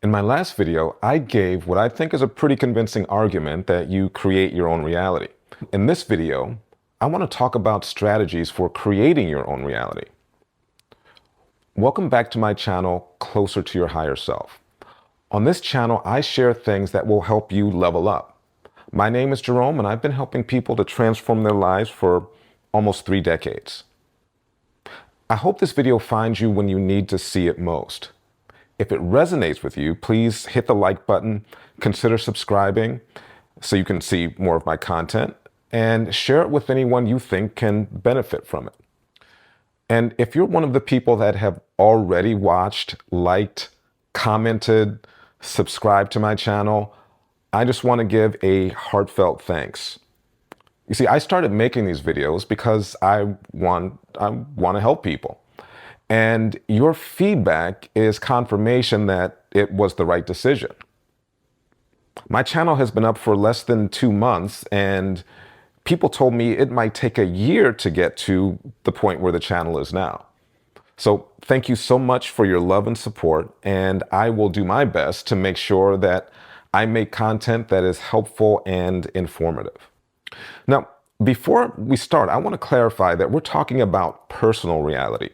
In my last video, I gave what I think is a pretty convincing argument that you create your own reality. In this video, I want to talk about strategies for creating your own reality. Welcome back to my channel, Closer to Your Higher Self. On this channel, I share things that will help you level up. My name is Jerome, and I've been helping people to transform their lives for almost 3 decades. I hope this video finds you when you need to see it most. If it resonates with you, please hit the like button, consider subscribing so you can see more of my content, and share it with anyone you think can benefit from it. And if you're one of the people that have already watched, liked, commented, subscribed to my channel, I just want to give a heartfelt thanks. You see, I started making these videos because I want to help people. And your feedback is confirmation that it was the right decision. My channel has been up for less than 2 months, and people told me it might take a year to get to the point where the channel is now. So thank you so much for your love and support, and I will do my best to make sure that I make content that is helpful and informative. Now, before we start, I want to clarify that we're talking about personal reality.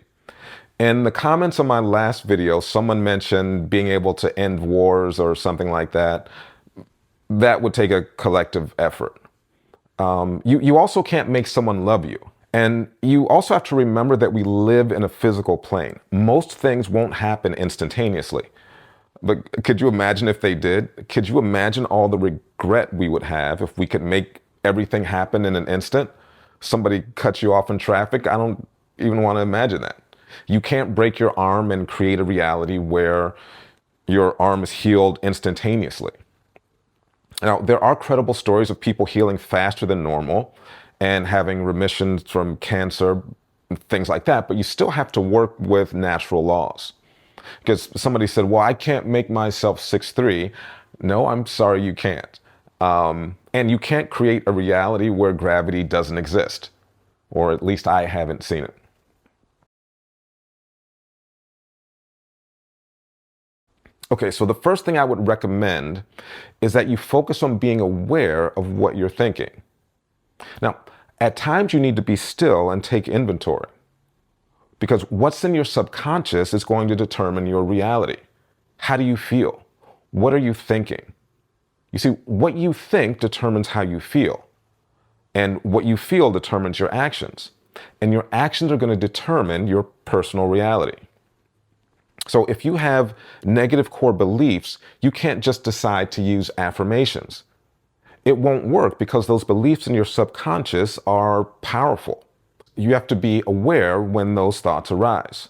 In the comments on my last video, someone mentioned being able to end wars or something like that. That would take a collective effort. You also can't make someone love you. And you also have to remember that we live in a physical plane. Most things won't happen instantaneously. But could you imagine if they did? Could you imagine all the regret we would have if we could make everything happen in an instant? Somebody cuts you off in traffic. I don't even want to imagine that. You can't break your arm and create a reality where your arm is healed instantaneously. Now, there are credible stories of people healing faster than normal and having remissions from cancer, things like that, but you still have to work with natural laws. Because somebody said, well, I can't make myself 6'3". No, I'm sorry, you can't. And you can't create a reality where gravity doesn't exist, or at least I haven't seen it. Okay, so the first thing I would recommend is that you focus on being aware of what you're thinking. Now, at times you need to be still and take inventory, because what's in your subconscious is going to determine your reality. How do you feel? What are you thinking? You see, what you think determines how you feel, and what you feel determines your actions, and your actions are going to determine your personal reality. So if you have negative core beliefs, you can't just decide to use affirmations. It won't work because those beliefs in your subconscious are powerful. You have to be aware when those thoughts arise.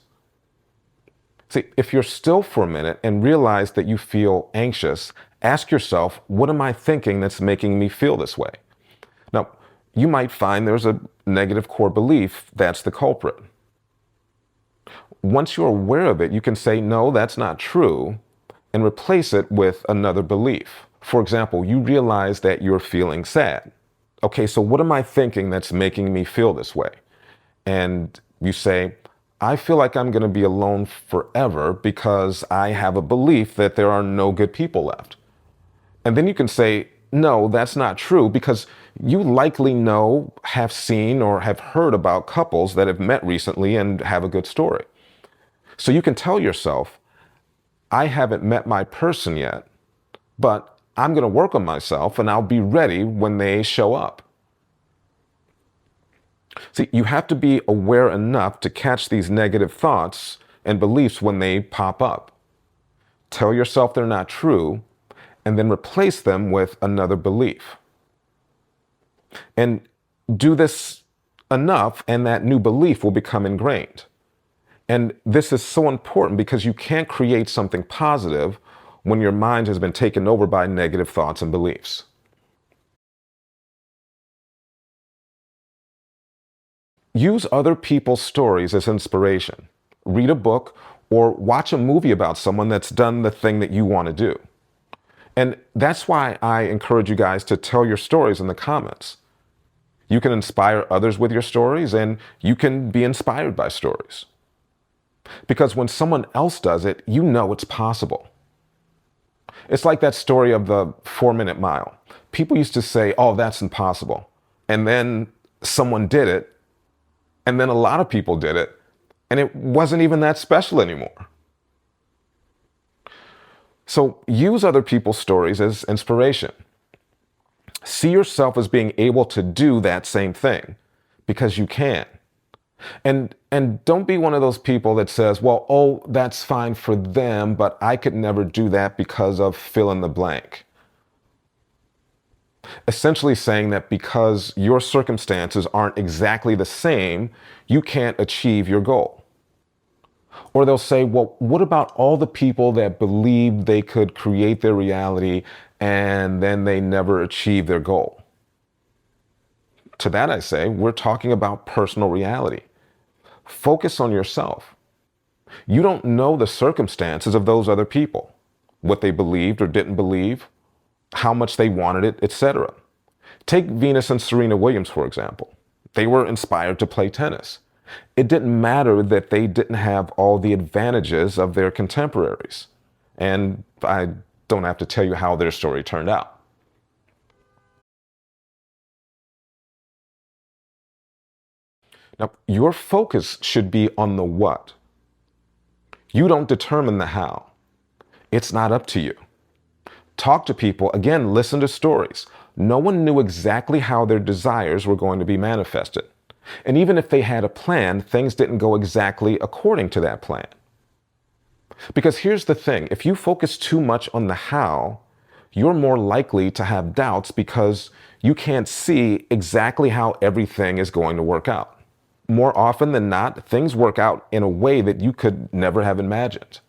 See, if you're still for a minute and realize that you feel anxious, ask yourself, what am I thinking that's making me feel this way? Now, you might find there's a negative core belief that's the culprit. Once you're aware of it, you can say, no, that's not true, and replace it with another belief. For example, you realize that you're feeling sad. Okay, so what am I thinking that's making me feel this way? And you say, I feel like I'm going to be alone forever because I have a belief that there are no good people left. And then you can say, no, that's not true, because you likely know, have seen, or have heard about couples that have met recently and have a good story. So you can tell yourself, I haven't met my person yet, but I'm going to work on myself and I'll be ready when they show up. See, you have to be aware enough to catch these negative thoughts and beliefs when they pop up. Tell yourself they're not true, and then replace them with another belief. And do this enough, and that new belief will become ingrained. And this is so important because you can't create something positive when your mind has been taken over by negative thoughts and beliefs. Use other people's stories as inspiration. Read a book or watch a movie about someone that's done the thing that you want to do. And that's why I encourage you guys to tell your stories in the comments. You can inspire others with your stories, and you can be inspired by stories. Because when someone else does it, you know it's possible. It's like that story of the 4-minute mile. People used to say, oh, that's impossible. And then someone did it. And then a lot of people did it. And it wasn't even that special anymore. So use other people's stories as inspiration. See yourself as being able to do that same thing because you can. And don't be one of those people that says, well, oh, that's fine for them, but I could never do that because of fill in the blank. Essentially saying that because your circumstances aren't exactly the same, you can't achieve your goal. Or they'll say, well, what about all the people that believed they could create their reality and then they never achieved their goal? To that I say, we're talking about personal reality. Focus on yourself. You don't know the circumstances of those other people, what they believed or didn't believe, how much they wanted it, etc. Take Venus and Serena Williams, for example. They were inspired to play tennis. It didn't matter that they didn't have all the advantages of their contemporaries. And I don't have to tell you how their story turned out. Now, your focus should be on the what. You don't determine the how. It's not up to you. Talk to people. Again, listen to stories. No one knew exactly how their desires were going to be manifested. And even if they had a plan, things didn't go exactly according to that plan. Because here's the thing, if you focus too much on the how, you're more likely to have doubts because you can't see exactly how everything is going to work out. More often than not, things work out in a way that you could never have imagined.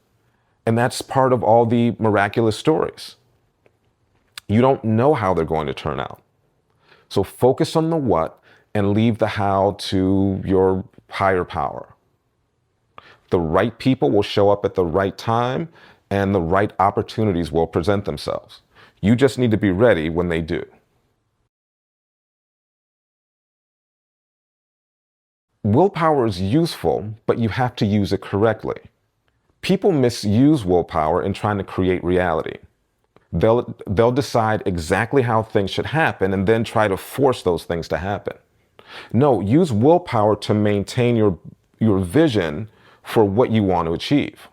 And that's part of all the miraculous stories. You don't know how they're going to turn out. So focus on the what and leave the how to your higher power. The right people will show up at the right time and the right opportunities will present themselves. You just need to be ready when they do. Willpower is useful, but you have to use it correctly. People misuse willpower in trying to create reality. They'll decide exactly how things should happen and then try to force those things to happen. No, use willpower to maintain your vision for what you want to achieve.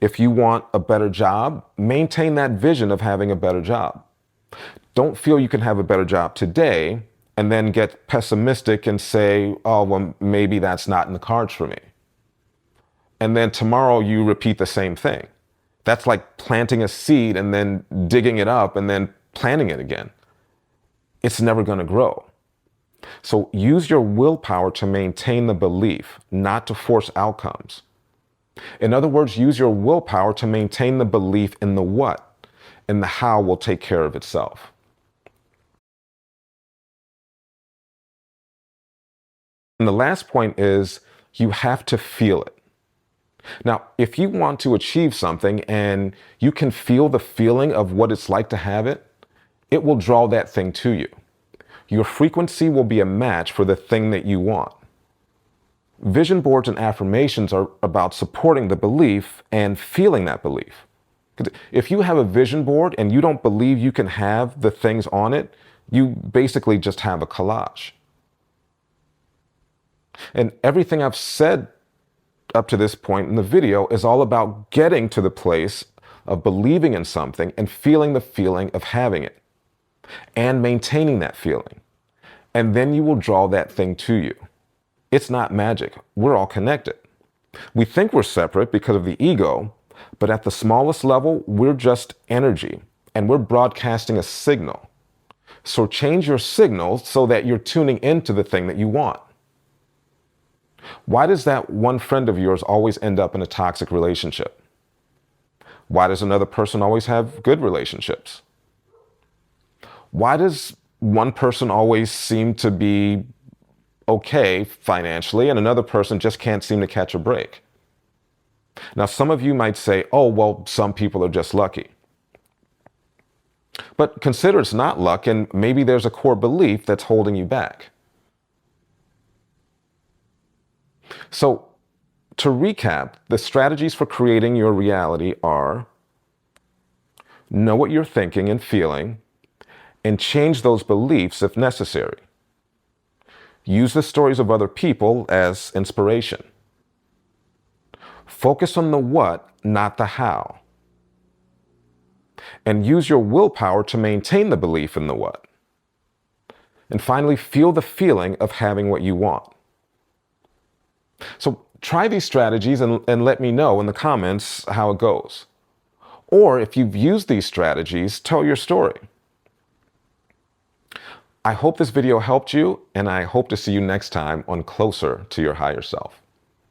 If you want a better job, maintain that vision of having a better job. Don't feel you can have a better job today and then get pessimistic and say, oh, well, maybe that's not in the cards for me. And then tomorrow you repeat the same thing. That's like planting a seed and then digging it up and then planting it again. It's never going to grow. So use your willpower to maintain the belief, not to force outcomes. In other words, use your willpower to maintain the belief in the what, and the how will take care of itself. And the last point is you have to feel it. Now, if you want to achieve something and you can feel the feeling of what it's like to have it, it will draw that thing to you. Your frequency will be a match for the thing that you want. Vision boards and affirmations are about supporting the belief and feeling that belief. If you have a vision board and you don't believe you can have the things on it, you basically just have a collage. And everything I've said up to this point in the video is all about getting to the place of believing in something and feeling the feeling of having it and maintaining that feeling. And then you will draw that thing to you. It's not magic. We're all connected. We think we're separate because of the ego, but at the smallest level, we're just energy and we're broadcasting a signal. So change your signal so that you're tuning into the thing that you want. Why does that one friend of yours always end up in a toxic relationship? Why does another person always have good relationships? Why does one person always seem to be okay financially and another person just can't seem to catch a break? Now, some of you might say, oh, well, some people are just lucky. But consider it's not luck, and maybe there's a core belief that's holding you back. So, to recap, the strategies for creating your reality are Know what you're thinking and feeling, and change those beliefs if necessary. Use the stories of other people as inspiration. Focus on the what, not the how. And use your willpower to maintain the belief in the what. And finally, feel the feeling of having what you want. So try these strategies and let me know in the comments how it goes. Or if you've used these strategies, tell your story. I hope this video helped you, and I hope to see you next time on Closer to Your Higher Self.